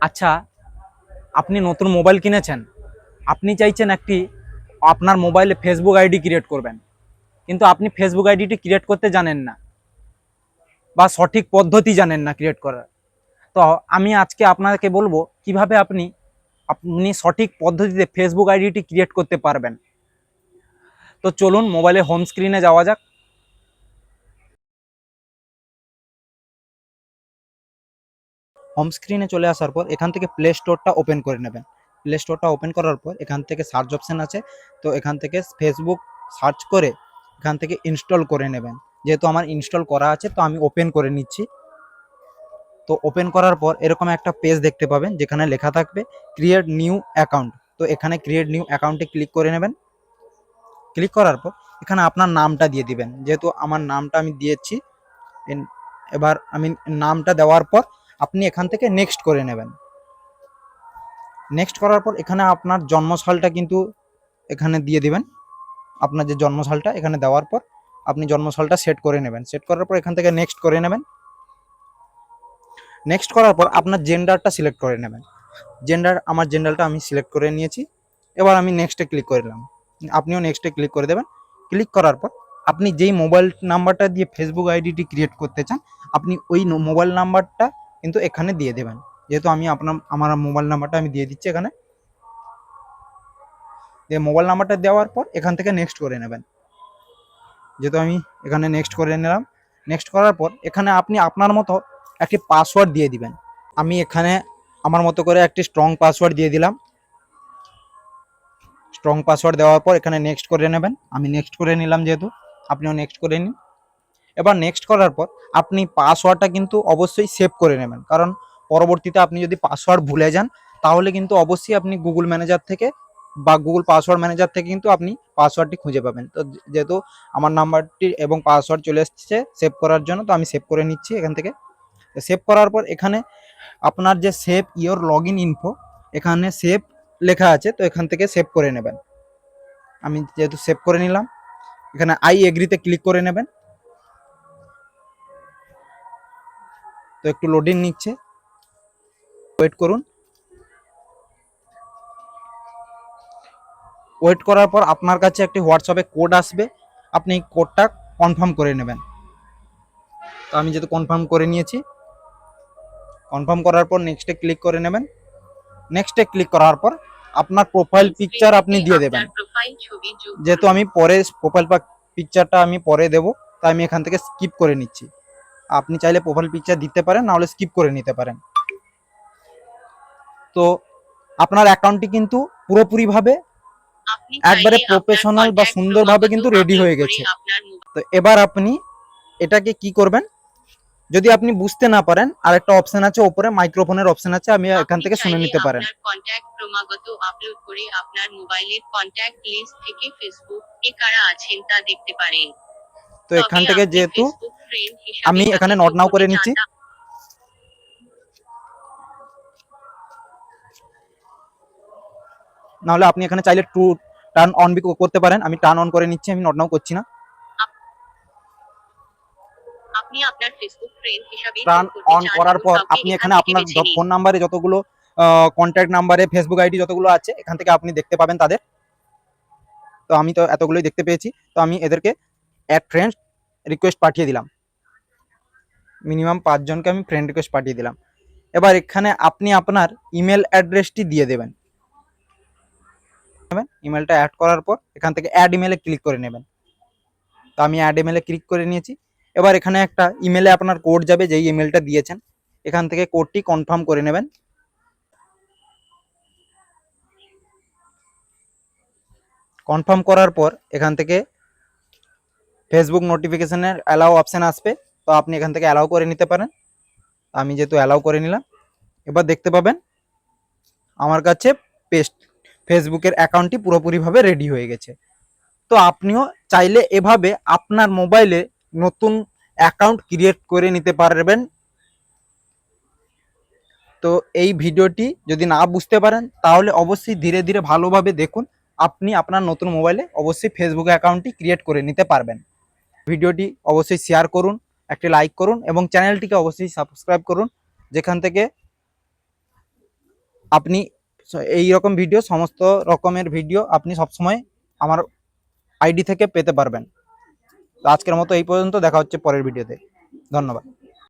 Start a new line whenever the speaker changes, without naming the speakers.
আচ্ছা, আপনি নতুন মোবাইল কিনেছেন, আপনি চাইছেন একটি আপনার মোবাইলে ফেসবুক আইডি ক্রিয়েট করবেন, কিন্তু আপনি ফেসবুক আইডিটি ক্রিয়েট করতে জানেন না বা সঠিক পদ্ধতি জানেন না ক্রিয়েট করার। তো আমি আজকে আপনাকে বলবো কিভাবে আপনি আপনি সঠিক পদ্ধতিতে ফেসবুক আইডিটি ক্রিয়েট করতে পারবেন। তো চলুন মোবাইলে হোম স্ক্রিনে যাওয়া যাক। হোম স্ক্রিনে চলে আসার পর এখান থেকে প্লে স্টোরটা ওপেন করে নেবেন। প্লে স্টোরটা ওপেন করার পর এখান থেকে সার্চ অপশান আছে, তো এখান থেকে ফেসবুক সার্চ করে এখান থেকে ইনস্টল করে নেবেন। যেহেতু আমার ইনস্টল করা আছে তো আমি ওপেন করে নিচ্ছি। তো ওপেন করার পর এরকম একটা পেজ দেখতে পাবেন যেখানে লেখা থাকবে ক্রিয়েট নিউ অ্যাকাউন্ট। তো এখানে ক্রিয়েট নিউ অ্যাকাউন্টে ক্লিক করে নেবেন। ক্লিক করার পর এখানে আপনার নামটা দিয়ে দিবেন, যেহেতু আমার নামটা আমি দিয়েছি। এবার আমি নামটা দেওয়ার পর আপনি এখান থেকে নেক্সট করে নেবেন। নেক্সট করার পর এখানে আপনার জন্মসালটা কিন্তু এখানে দিয়ে দিবেন। আপনার যে জন্মসালটা এখানে দেওয়ার পর আপনি জন্মসালটা সেট করে নেবেন। সেট করার পর এখান থেকে নেক্সট করে নেবেন। নেক্সট করার পর আপনার জেন্ডারটা সিলেক্ট করে নেবেন। আমার জেন্ডারটা আমি সিলেক্ট করে নিয়েছি। এবার আমি নেক্সটে ক্লিক করে দিলাম, আপনিও নেক্সটে ক্লিক করে দেবেন। ক্লিক করার পর আপনি যেই মোবাইল নাম্বারটা দিয়ে ফেসবুক আইডিটি ক্রিয়েট করতে চান আপনি ওই মোবাইল নাম্বারটা কিন্তু এখানে দিয়ে দেবেন। যেহেতু আমি আমার মোবাইল নাম্বারটা আমি দিয়ে দিচ্ছি এখানে। মোবাইল নাম্বারটা দেওয়ার পর এখান থেকে নেক্সট করে নেবেন। যেহেতু আমি এখানে নেক্সট করে নিলাম। নেক্সট করার পর এখানে আপনি আপনার মতো একটি পাসওয়ার্ড দিয়ে দিবেন। আমি এখানে আমার মতো করে একটি স্ট্রং পাসওয়ার্ড দিয়ে দিলাম। স্ট্রং পাসওয়ার্ড দেওয়ার পর এখানে নেক্সট করে নেবেন। আমি নেক্সট করে নিলাম, যেহেতু আপনিও নেক্সট করে নিন। এবার নেক্সট করার পর আপনি পাসওয়ার্ডটা কিন্তু অবশ্যই সেভ করে নেবেন, কারণ পরবর্তীতে আপনি যদি পাসওয়ার্ড ভুলে যান তাহলে কিন্তু অবশ্যই আপনি গুগল ম্যানেজার থেকে বা গুগল পাসওয়ার্ড ম্যানেজার থেকে কিন্তু আপনি পাসওয়ার্ডটি খুঁজে পাবেন। তো যেহেতু আমার নাম্বারটি এবং পাসওয়ার্ড চলে এসেছে সেভ করার জন্য, তো আমি সেভ করে নিচ্ছি এখান থেকে। সেভ করার পর এখানে আপনার যে save your log in info এখানে সেভ লেখা আছে, তো এখান থেকে সেভ করে নেবেন। আমি যেহেতু সেভ করে নিলাম, এখানে আই এগ্রিতে ক্লিক করে নেবেন। তো একটু লোডিং নিচ্ছে, ওয়েট করুন। ওয়েট করার পর আপনার কাছে একটি হোয়াটসঅ্যাপে কোড আসবে, আপনি কোডটা কনফার্ম করে নেবেন। তো আমি যেহেতু কনফার্ম করে নিয়েছি, কনফার্ম করার পর নেক্সটে ক্লিক করে নেবেন। নেক্সটে ক্লিক করার পর আপনার প্রোফাইল পিকচার আপনি দিয়ে দেবেন। যেহেতু আমি পরে প্রোফাইল পিকচারটা আমি পরে দেবো, তাই আমি এখান থেকে স্কিপ করে নিচ্ছি। আপনি চাইলে প্রোফাইল পিকচার দিতে পারেন, নাহলে স্কিপ করে নিতে পারেন। তো আপনার অ্যাকাউন্টটি কিন্তু পুরোপুরিভাবে একবারে প্রফেশনাল বা সুন্দরভাবে কিন্তু রেডি হয়ে গেছে। তো এবার আপনি এটাকে কি করবেন, যদি আপনি বুঝতে না পারেন আরেকটা অপশন আছে, উপরে মাইক্রোফোনের অপশন আছে, আমি এখান থেকে শুনে নিতে পারেন।
কন্টাক্ট ক্রমাগত আপলোড করে আপনার মোবাইলের কন্টাক্ট লিস্ট থেকে ফেসবুক এ কারা আছেন তা দেখতে পারেন।
তো এখান থেকে যেহেতু আমি এখানে নট নাও করে নিচ্ছি, নাহলে আপনি এখানে চাইলে টু টার্ন অন বি করতে পারেন। আমি টার্ন অন করে নিচ্ছি, আমি নট নাও করছি না।
আপনি আপনার ফেসবুক ফ্রেন্ড হিসাবে
টার্ন অন করার পর আপনি এখানে আপনার ফোন নাম্বারে যতগুলো কন্ট্যাক্ট নাম্বারে ফেসবুক আইডি যতগুলো আছে এখান থেকে আপনি দেখতে পাবেন তাদের। তো আমি তো এতগুলোই দেখতে পেয়েছি, তো আমি এদেরকে অ্যাড ফ্রেন্ড রিকোয়েস্ট পাঠিয়ে দিলাম। মিনিমাম 5 জনকে আমি ফ্রেন্ড রিকোয়েস্ট পাঠিয়ে দিলাম। এবার এখানে আপনি আপনার ইমেল অ্যাড্রেসটি দিয়ে দেবেন। ইমেলটা অ্যাড করার পর এখান থেকে অ্যাড ইমেলে ক্লিক করে নেবেন। তো আমি অ্যাড ইমেলে ক্লিক করে নিয়েছি। এবার এখানে একটা ইমেলে আপনার কোড যাবে, যেই ইমেলটা দিয়েছেন এখান থেকে কোডটি কনফার্ম করে নেবেন। কনফার্ম করার পর এখান থেকে ফেসবুক নোটিফিকেশনের অ্যালাউ অপশান আসবে, তো আপনি এখান থেকে অ্যালাউ করে নিতে পারেন। আমি যেহেতু অ্যালাউ করে নিলাম, এবার দেখতে পাবেন আমার কাছে ফেসবুকের অ্যাকাউন্টটি পুরোপুরিভাবে রেডি হয়ে গেছে। তো আপনিও চাইলে এভাবে আপনার মোবাইলে নতুন অ্যাকাউন্ট ক্রিয়েট করে নিতে পারবেন। তো এই ভিডিওটি যদি না বুঝতে পারেন তাহলে অবশ্যই ধীরে ধীরে ভালোভাবে দেখুন, আপনি আপনার নতুন মোবাইলে অবশ্যই ফেসবুক অ্যাকাউন্টটি ক্রিয়েট করে নিতে পারবেন। ভিডিওটি অবশ্যই শেয়ার করুন, একটি লাইক করুন এবং চ্যানেলটিকে অবশ্যই সাবস্ক্রাইব করুন, যেখান থেকে আপনি এই রকম ভিডিও, সমস্ত রকমের ভিডিও আপনি সবসময় আমার আইডি থেকে পেতে পারবেন। তো আজকের মতো এই পর্যন্ত, দেখা হচ্ছে পরের ভিডিওতে। ধন্যবাদ।